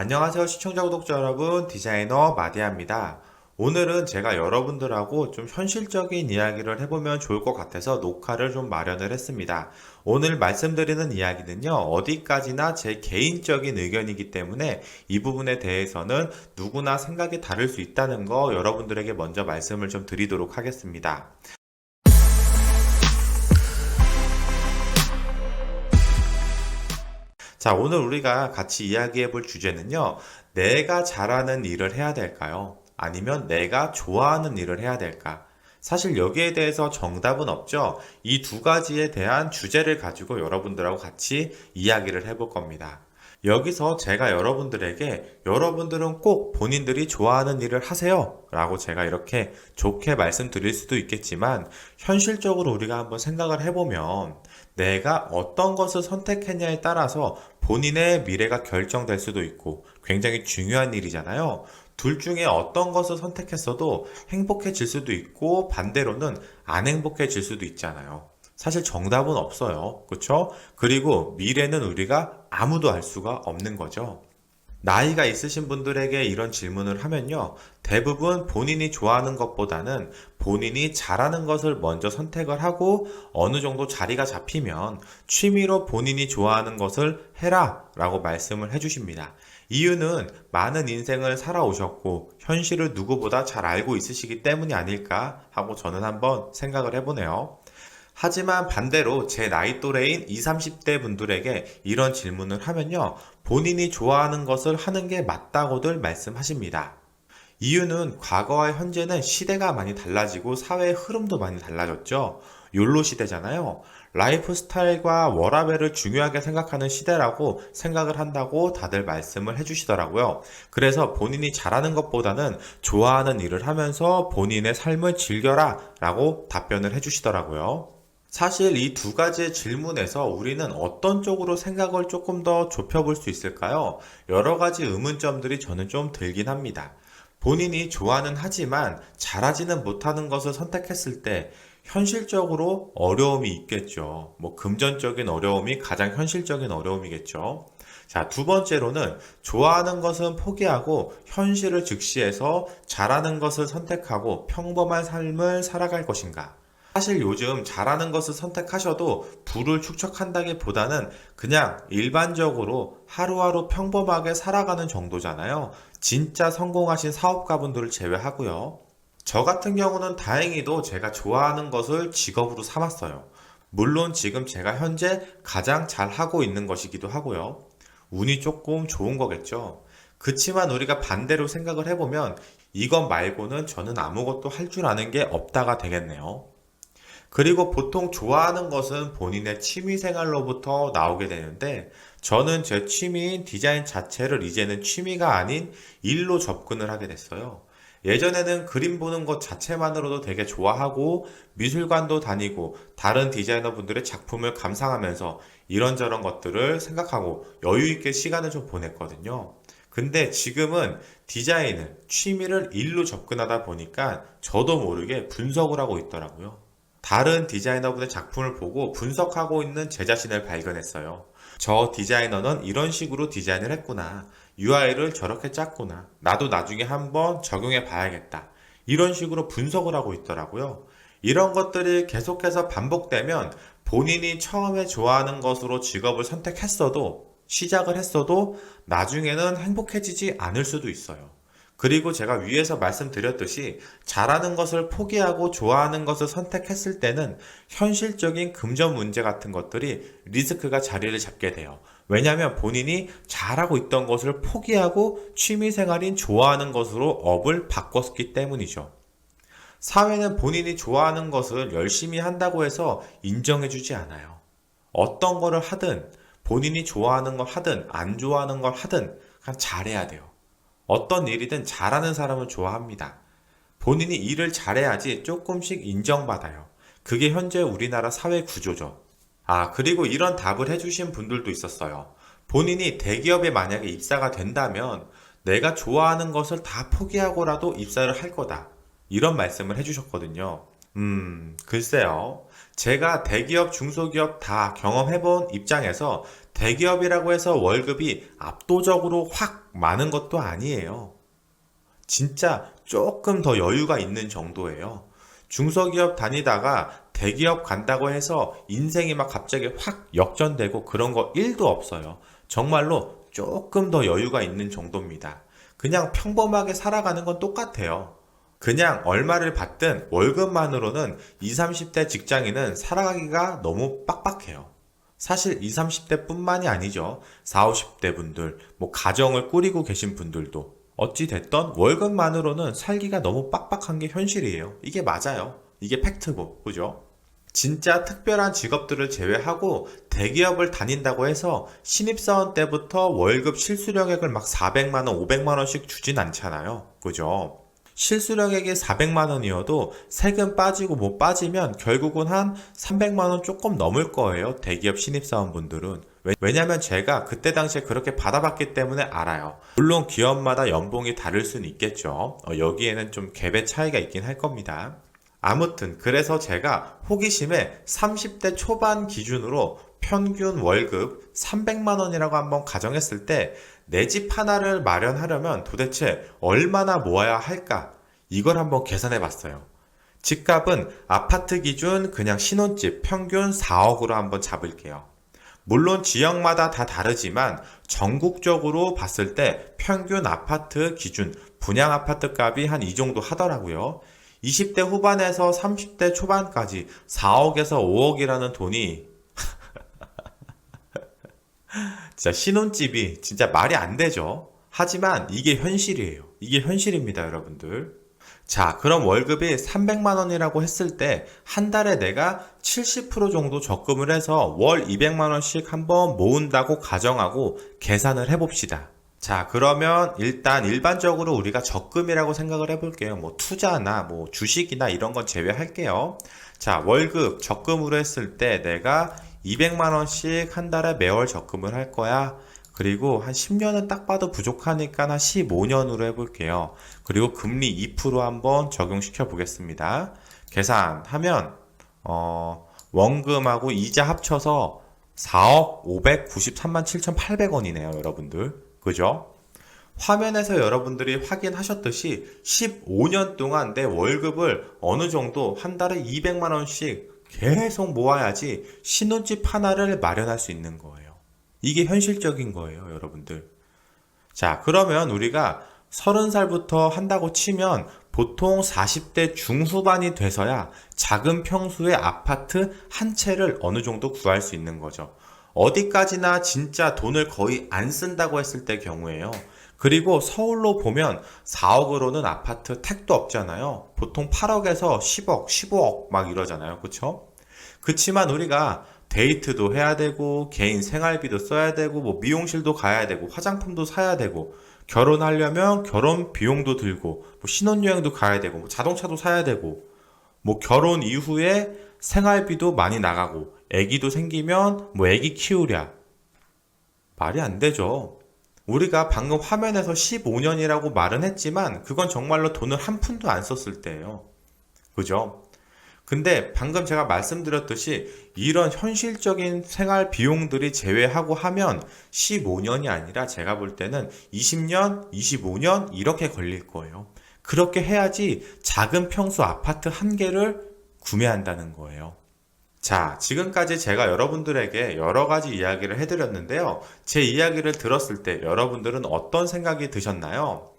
안녕하세요 시청자 구독자 여러분, 디자이너 마디아입니다. 오늘은 제가 여러분들하고 좀 현실적인 이야기를 해보면 좋을 것 같아서 녹화를 좀 마련을 했습니다. 오늘 말씀드리는 이야기는요, 어디까지나 제 개인적인 의견이기 때문에 이 부분에 대해서는 누구나 생각이 다를 수 있다는 거 여러분들에게 먼저 말씀을 좀 드리도록 하겠습니다. 자, 오늘 우리가 같이 이야기해 볼 주제는요, 내가 잘하는 일을 해야 될까요? 아니면 내가 좋아하는 일을 해야 될까? 사실 여기에 대해서 정답은 없죠. 이 두 가지에 대한 주제를 가지고 여러분들하고 같이 이야기를 해볼 겁니다. 여기서 제가 여러분들에게 여러분들은 꼭 본인들이 좋아하는 일을 하세요 라고 제가 이렇게 좋게 말씀드릴 수도 있겠지만, 현실적으로 우리가 한번 생각을 해보면 내가 어떤 것을 선택했냐에 따라서 본인의 미래가 결정될 수도 있고 굉장히 중요한 일이잖아요. 둘 중에 어떤 것을 선택했어도 행복해질 수도 있고 반대로는 안 행복해질 수도 있잖아요. 사실 정답은 없어요. 그렇죠? 그리고 미래는 우리가 아무도 알 수가 없는 거죠. 나이가 있으신 분들에게 이런 질문을 하면요, 대부분 본인이 좋아하는 것보다는 본인이 잘하는 것을 먼저 선택을 하고 어느 정도 자리가 잡히면 취미로 본인이 좋아하는 것을 해라 라고 말씀을 해주십니다. 이유는 많은 인생을 살아오셨고 현실을 누구보다 잘 알고 있으시기 때문이 아닐까 하고 저는 한번 생각을 해보네요. 하지만 반대로 제 나이 또래인 20, 30대 분들에게 이런 질문을 하면요, 본인이 좋아하는 것을 하는 게 맞다고들 말씀하십니다. 이유는 과거와 현재는 시대가 많이 달라지고 사회의 흐름도 많이 달라졌죠. 욜로 시대잖아요. 라이프 스타일과 워라밸을 중요하게 생각하는 시대라고 생각을 한다고 다들 말씀을 해주시더라고요. 그래서 본인이 잘하는 것보다는 좋아하는 일을 하면서 본인의 삶을 즐겨라 라고 답변을 해주시더라고요. 사실 이 두 가지의 질문에서 우리는 어떤 쪽으로 생각을 조금 더 좁혀볼 수 있을까요? 여러 가지 의문점들이 저는 좀 들긴 합니다. 본인이 좋아는 하지만 잘하지는 못하는 것을 선택했을 때 현실적으로 어려움이 있겠죠. 뭐 금전적인 어려움이 가장 현실적인 어려움이겠죠. 자, 두 번째로는 좋아하는 것은 포기하고 현실을 직시해서 잘하는 것을 선택하고 평범한 삶을 살아갈 것인가? 사실 요즘 잘하는 것을 선택하셔도 부를 축적한다기보다는 그냥 일반적으로 하루하루 평범하게 살아가는 정도잖아요. 진짜 성공하신 사업가분들을 제외하고요. 저 같은 경우는 다행히도 제가 좋아하는 것을 직업으로 삼았어요. 물론 지금 제가 현재 가장 잘 하고 있는 것이기도 하고요. 운이 조금 좋은 거겠죠. 그치만 우리가 반대로 생각을 해보면 이것 말고는 저는 아무것도 할 줄 아는 게 없다가 되겠네요. 그리고 보통 좋아하는 것은 본인의 취미 생활로부터 나오게 되는데, 저는 제 취미인 디자인 자체를 이제는 취미가 아닌 일로 접근을 하게 됐어요. 예전에는 그림 보는 것 자체만으로도 되게 좋아하고 미술관도 다니고 다른 디자이너 분들의 작품을 감상하면서 이런저런 것들을 생각하고 여유 있게 시간을 좀 보냈거든요. 근데 지금은 디자인을 취미를 일로 접근하다 보니까 저도 모르게 분석을 하고 있더라고요. 다른 디자이너분의 작품을 보고 분석하고 있는 제 자신을 발견했어요. 저 디자이너는 이런 식으로 디자인을 했구나. UI를 저렇게 짰구나. 나도 나중에 한번 적용해 봐야겠다. 이런 식으로 분석을 하고 있더라고요. 이런 것들이 계속해서 반복되면 본인이 처음에 좋아하는 것으로 직업을 선택했어도, 시작을 했어도 나중에는 행복해지지 않을 수도 있어요. 그리고 제가 위에서 말씀드렸듯이 잘하는 것을 포기하고 좋아하는 것을 선택했을 때는 현실적인 금전 문제 같은 것들이 리스크가 자리를 잡게 돼요. 왜냐하면 본인이 잘하고 있던 것을 포기하고 취미생활인 좋아하는 것으로 업을 바꿨기 때문이죠. 사회는 본인이 좋아하는 것을 열심히 한다고 해서 인정해주지 않아요. 어떤 거를 하든 본인이 좋아하는 걸 하든 안 좋아하는 걸 하든 그냥 잘해야 돼요. 어떤 일이든 잘하는 사람을 좋아합니다. 본인이 일을 잘해야지 조금씩 인정받아요. 그게 현재 우리나라 사회 구조죠. 아, 그리고 이런 답을 해주신 분들도 있었어요. 본인이 대기업에 만약에 입사가 된다면 내가 좋아하는 것을 다 포기하고라도 입사를 할 거다. 이런 말씀을 해주셨거든요. 글쎄요. 제가 대기업, 중소기업 다 경험해본 입장에서 대기업이라고 해서 월급이 압도적으로 확 많은 것도 아니에요. 진짜 조금 더 여유가 있는 정도예요. 중소기업 다니다가 대기업 간다고 해서 인생이 막 갑자기 확 역전되고 그런 거 1도 없어요. 정말로 조금 더 여유가 있는 정도입니다. 그냥 평범하게 살아가는 건 똑같아요. 그냥 얼마를 받든 월급만으로는 20, 30대 직장인은 살아가기가 너무 빡빡해요. 사실 20, 30대 뿐만이 아니죠. 40, 50대 분들, 뭐 가정을 꾸리고 계신 분들도 어찌 됐던 월급만으로는 살기가 너무 빡빡한 게 현실이에요. 이게 맞아요. 이게 팩트고, 그죠? 진짜 특별한 직업들을 제외하고 대기업을 다닌다고 해서 신입사원 때부터 월급 실수령액을 막 400만 원, 500만 원씩 주진 않잖아요. 그죠? 실수령액이 400만 원이어도 세금 빠지고 못 빠지면 결국은 한 300만 원 조금 넘을 거예요. 대기업 신입사원분들은. 왜냐면 제가 그때 당시에 그렇게 받아봤기 때문에 알아요. 물론 기업마다 연봉이 다를 수는 있겠죠. 여기에는 좀 갭의 차이가 있긴 할 겁니다. 아무튼 그래서 제가 호기심에 30대 초반 기준으로 평균 월급 300만 원이라고 한번 가정했을 때 내 집 하나를 마련하려면 도대체 얼마나 모아야 할까? 이걸 한번 계산해 봤어요. 집값은 아파트 기준 그냥 신혼집 평균 4억으로 한번 잡을게요. 물론 지역마다 다 다르지만 전국적으로 봤을 때 평균 아파트 기준 분양 아파트 값이 한 이 정도 하더라고요. 20대 후반에서 30대 초반까지 4억에서 5억이라는 돈이 진짜 신혼집이 진짜 말이 안 되죠. 하지만 이게 현실이에요. 이게 현실입니다, 여러분들. 자, 그럼 월급이 300만 원이라고 했을 때 한 달에 내가 70% 정도 적금을 해서 월 200만 원씩 한번 모은다고 가정하고 계산을 해봅시다. 자, 그러면 일단 일반적으로 우리가 적금이라고 생각을 해볼게요. 뭐 투자나 뭐 주식이나 이런 건 제외할게요. 자, 월급 적금으로 했을 때 내가 200만 원씩 한 달에 매월 적금을 할 거야. 그리고 한 10년은 딱 봐도 부족하니까 한 15년으로 해볼게요. 그리고 금리 2% 한번 적용시켜 보겠습니다. 계산하면 원금하고 이자 합쳐서 4억 593만 7,800원이네요, 여러분들. 그죠? 화면에서 여러분들이 확인하셨듯이 15년 동안 내 월급을 어느 정도 한 달에 200만 원씩 계속 모아야지 신혼집 하나를 마련할 수 있는 거예요. 이게 현실적인 거예요, 여러분들. 자, 그러면 우리가 30살부터 한다고 치면 보통 40대 중후반이 돼서야 작은 평수의 아파트 한 채를 어느 정도 구할 수 있는 거죠. 어디까지나 진짜 돈을 거의 안 쓴다고 했을 때 경우에요. 그리고 서울로 보면 4억으로는 아파트 택도 없잖아요. 보통 8억에서 10억, 15억 막 이러잖아요. 그쵸? 그치만 우리가 데이트도 해야 되고 개인 생활비도 써야 되고 뭐 미용실도 가야 되고 화장품도 사야 되고 결혼하려면 결혼 비용도 들고 뭐 신혼여행도 가야 되고 뭐 자동차도 사야 되고 뭐 결혼 이후에 생활비도 많이 나가고 애기도 생기면 뭐 애기 키우랴 말이 안 되죠. 우리가 방금 화면에서 15년이라고 말은 했지만 그건 정말로 돈을 한 푼도 안 썼을 때예요. 그죠? 근데 방금 제가 말씀드렸듯이 이런 현실적인 생활 비용들이 제외하고 하면 15년이 아니라 제가 볼 때는 20년, 25년 이렇게 걸릴 거예요. 그렇게 해야지 작은 평수 아파트 한 개를 구매한다는 거예요. 자, 지금까지 제가 여러분들에게 여러 가지 이야기를 해드렸는데요. 제 이야기를 들었을 때 여러분들은 어떤 생각이 드셨나요?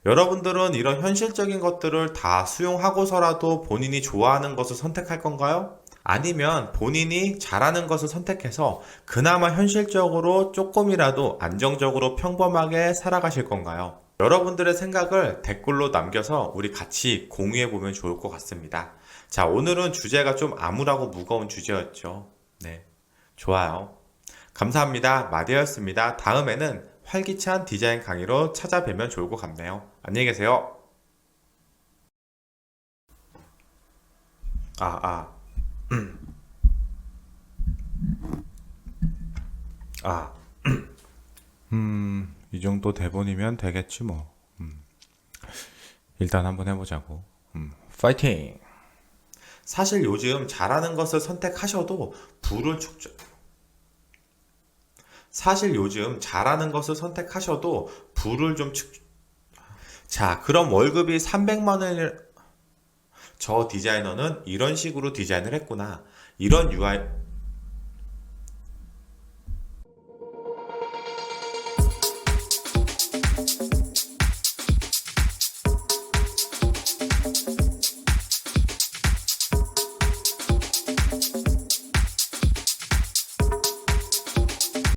여러분들은 이런 현실적인 것들을 다 수용하고서라도 본인이 좋아하는 것을 선택할 건가요? 아니면 본인이 잘하는 것을 선택해서 그나마 현실적으로 조금이라도 안정적으로 평범하게 살아가실 건가요? 여러분들의 생각을 댓글로 남겨서 우리 같이 공유해 보면 좋을 것 같습니다. 자, 오늘은 주제가 좀 암울하고 무거운 주제였죠. 네, 좋아요. 감사합니다. 마디였습니다. 다음에는 활기찬 디자인 강의로 찾아뵈면 좋을 것 같네요. 안녕히 계세요. 아, 아, 아. 이 정도 대본이면 되겠지 뭐. 일단 한번 해보자고. 파이팅! 사실 요즘 잘하는 것을 선택하셔도 불을 축적. 사실 요즘 잘하는 것을 선택하셔도 불을 좀 축. 자, 그럼 월급이 300만 원을 저 디자이너는 이런 식으로 디자인을 했구나. 이런 UI